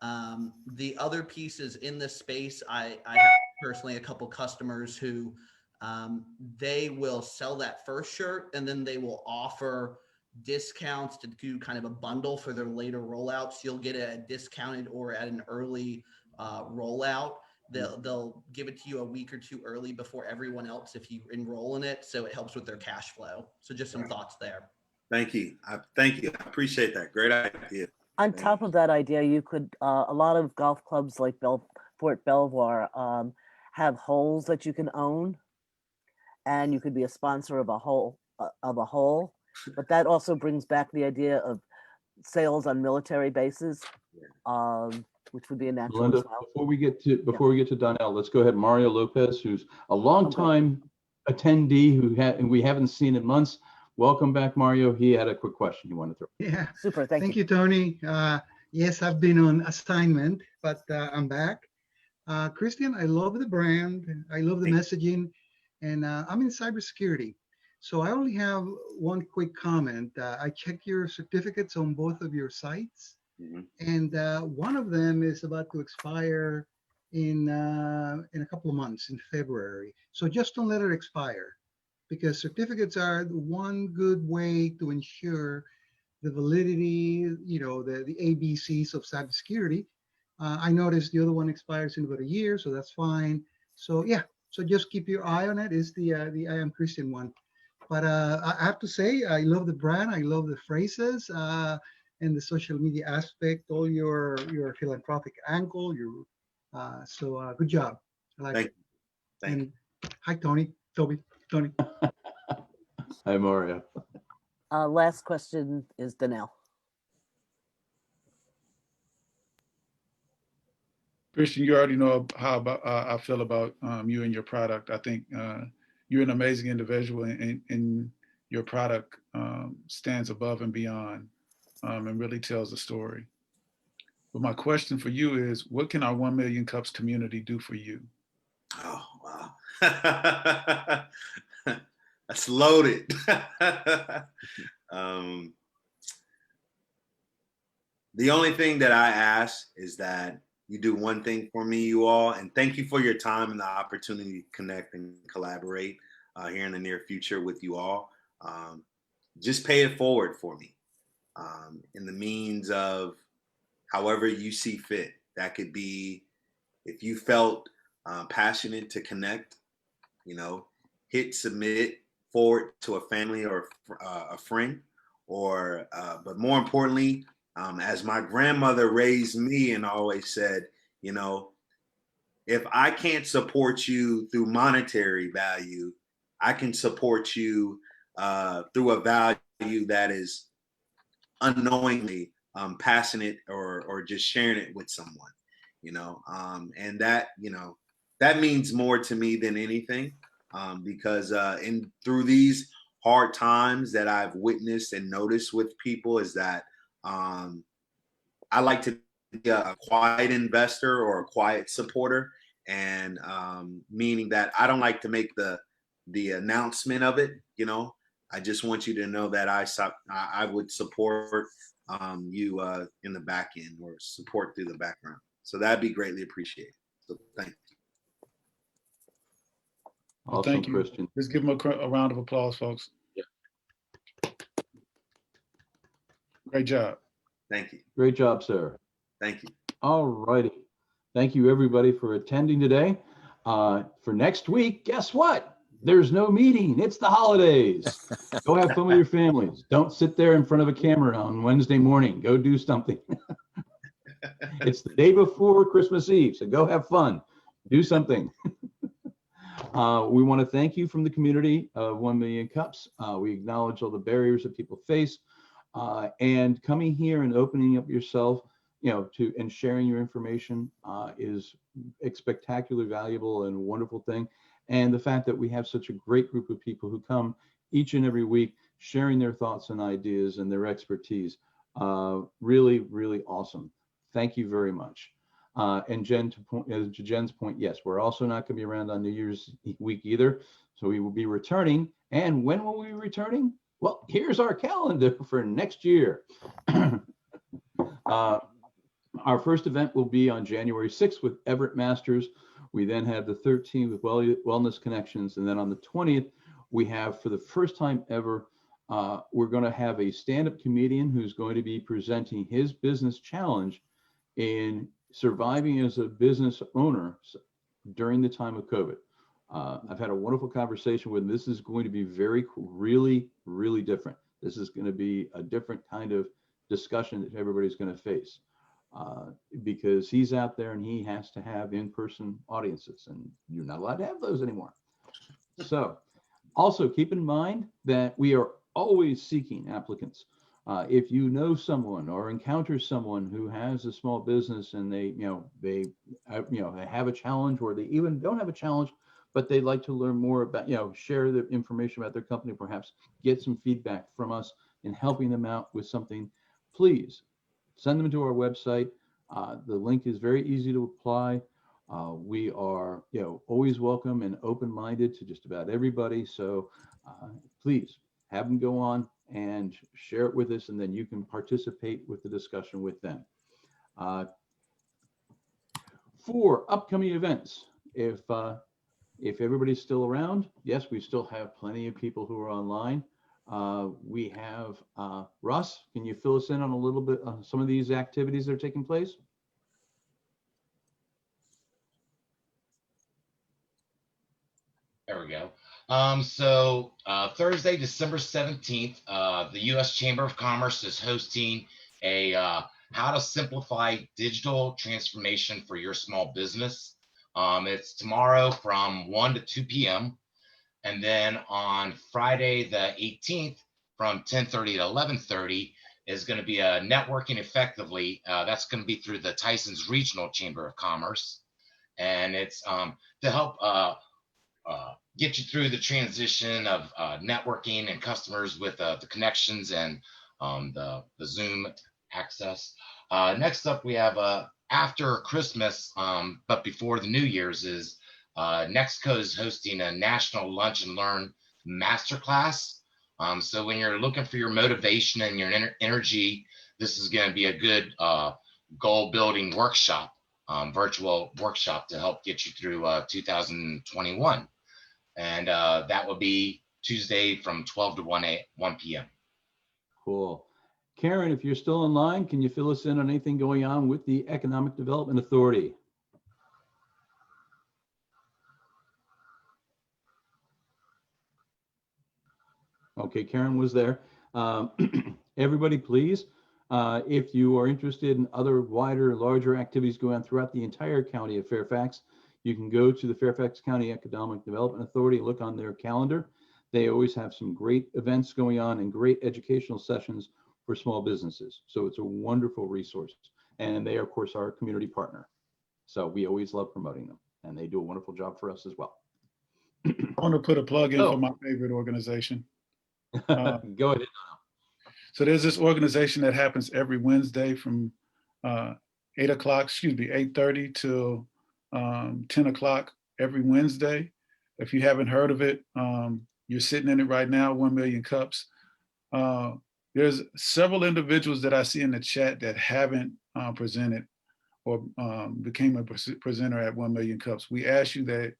The other piece is in this space, I have personally a couple customers who they will sell that first shirt and then they will offer discounts to do kind of a bundle for their later rollouts. You'll get it at discounted or at an early rollout. They'll give it to you a week or two early before everyone else if you enroll in it. So it helps with their cash flow. So just some thoughts there. Thank you. Thank you. I appreciate that. Great idea. On top of that idea, you could, a lot of golf clubs like Fort Belvoir have holes that you can own. and you could be a sponsor of a whole, but that also brings back the idea of sales on military bases, which would be a natural Melinda, as well. before we get to Donnell, let's go ahead. Mario Lopez, who's a longtime attendee and we haven't seen in months. Welcome back, Mario. He had a quick question he wanted to throw. Yeah. Super. Thank you, Tony. Yes, I've been on assignment, but I'm back. Christian, I love the brand. I love the messaging, and I'm in cybersecurity. So I only have one quick comment. I checked your certificates on both of your sites, and one of them is about to expire in a couple of months, in February. So just don't let it expire, because certificates are one good way to ensure the validity, the ABCs of cybersecurity. I noticed the other one expires in about a year, so that's fine. So yeah, so just keep your eye on it. It's the I Am Christian one. But I have to say, I love the brand. I love the phrases and the social media aspect, all your philanthropic angle. So good job. I like it. Thank you. Hi, Tony. Tony. Hi, Mario. Last question is Donnell. Christian, you already know how I feel about you and your product. I think you're an amazing individual, and your product stands above and beyond and really tells a story. But my question for you is, what can our 1 Million Cups community do for you? Oh, wow. That's loaded. The only thing that I ask is that you do one thing for me, you all, and thank you for your time and the opportunity to connect and collaborate here in the near future with you all. Just pay it forward for me in the means of however you see fit. That could be if you felt passionate to connect, hit submit forward to a family or a friend, or but more importantly, as my grandmother raised me and always said, if I can't support you through monetary value, I can support you through a value that is unknowingly passionate or just sharing it with someone, and that means more to me than anything, because through these hard times that I've witnessed and noticed with people is that I like to be a quiet investor or a quiet supporter, and meaning that I don't like to make the announcement of it. I just want you to know that I would support you in the back end, or support through the background. So that'd be greatly appreciated. So thank you. Well, Awesome, thank you. Christian. Let's give him a round of applause, folks. Yeah. Great job. Thank you. Great job, sir. Thank you. All righty. Thank you, everybody, for attending today. For next week, guess what? There's no meeting. It's the holidays. Go have fun with your families. Don't sit there in front of a camera on Wednesday morning. Go do something. It's the day before Christmas Eve, so go have fun. Do something. We want to thank you from the community of 1 Million Cups. We acknowledge all the barriers that people face, and coming here and opening up yourself, and sharing your information is a spectacularly valuable and wonderful thing. And the fact that we have such a great group of people who come each and every week sharing their thoughts and ideas and their expertise, really, really awesome. Thank you very much. And Jen, to Jen's point, yes, we're also not going to be around on New Year's week either. So we will be returning. And when will we be returning? Well, here's our calendar for next year. Our first event will be on January 6th with Everett Masters. We then have the 13th with Wellness Connections. And then on the 20th, we have, for the first time ever, we're going to have a stand-up comedian who's going to be presenting his business challenge in surviving as a business owner during the time of COVID. I've had a wonderful conversation with him. This is going to be really, really different. This is going to be a different kind of discussion that everybody's going to face, because he's out there and he has to have in-person audiences, and you're not allowed to have those anymore. So Also, keep in mind that we are always seeking applicants. If you know someone or encounter someone who has a small business and they have a challenge, or they even don't have a challenge, but they'd like to learn more about, share the information about their company, perhaps get some feedback from us in helping them out with something, please send them to our website. The link is very easy to apply. We are, always welcome and open-minded to just about everybody. So please have them go on and share it with us, and then you can participate with the discussion with them. For upcoming events, if everybody's still around, yes, we still have plenty of people who are online. We have Russ, can you fill us in on a little bit on some of these activities that are taking place? There we go. Thursday, December 17th, the U.S. Chamber of Commerce is hosting a how to simplify digital transformation for your small business. It's tomorrow from 1 to 2 p.m. And then on Friday, the 18th, from 10:30 to 11:30 is going to be a networking effectively. That's going to be through the Tyson's Regional Chamber of Commerce. And it's to help get you through the transition of networking and customers with the connections and the Zoom access. Next up, we have after Christmas, but before the New Year's, is Nexco is hosting a National Lunch and Learn Masterclass. So when you're looking for your motivation and your energy, this is going to be a good goal building workshop, virtual workshop to help get you through 2021. And that will be Tuesday from 12 to 1 p.m. Cool. Karen, if you're still online, can you fill us in on anything going on with the Economic Development Authority? Okay, Karen was there. Everybody, please, if you are interested in other wider, larger activities going on throughout the entire county of Fairfax, you can go to the Fairfax County Economic Development Authority, look on their calendar. They always have some great events going on and great educational sessions for small businesses. So it's a wonderful resource. And they are, of course, our community partner. So we always love promoting them, and they do a wonderful job for us as well. I want to put a plug in for my favorite organization. Go ahead. So there's this organization that happens every Wednesday from 8:30 till 10 o'clock every Wednesday. If you haven't heard of it, you're sitting in it right now, 1 Million Cups. There's several individuals that I see in the chat that haven't presented or became a presenter at 1 Million Cups. We ask you that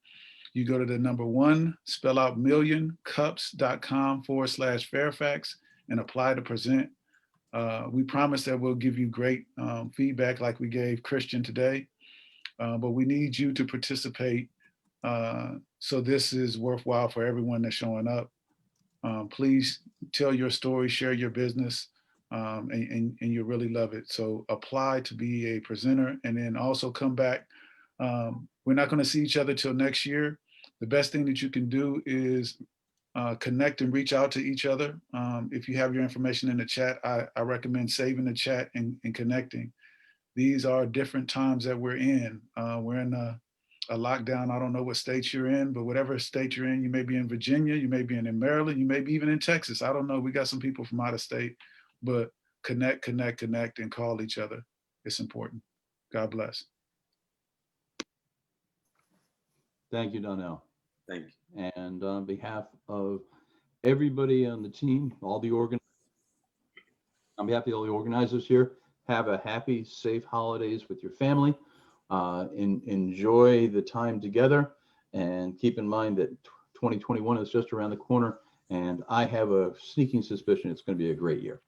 you go to the number 1, spell out millioncups.com/Fairfax and apply to present. We promise that we'll give you great feedback like we gave Christian today, but we need you to participate. So this is worthwhile for everyone that's showing up. Please tell your story, share your business, and you'll really love it. So apply to be a presenter and then also come back. We're not going to see each other till next year. The best thing that you can do is connect and reach out to each other. If you have your information in the chat, I recommend saving the chat and connecting. These are different times that we're in. We're in a lockdown. I don't know what state you're in, but whatever state you're in, you may be in Virginia, you may be in Maryland, you may be even in Texas. I don't know. We got some people from out of state, but connect, and call each other. It's important. God bless. Thank you, Donnell. Thank you. And on behalf of everybody on the team, on behalf of all the organizers here, have a happy, safe holidays with your family. Enjoy the time together, and keep in mind that 2021 is just around the corner, and I have a sneaking suspicion it's going to be a great year.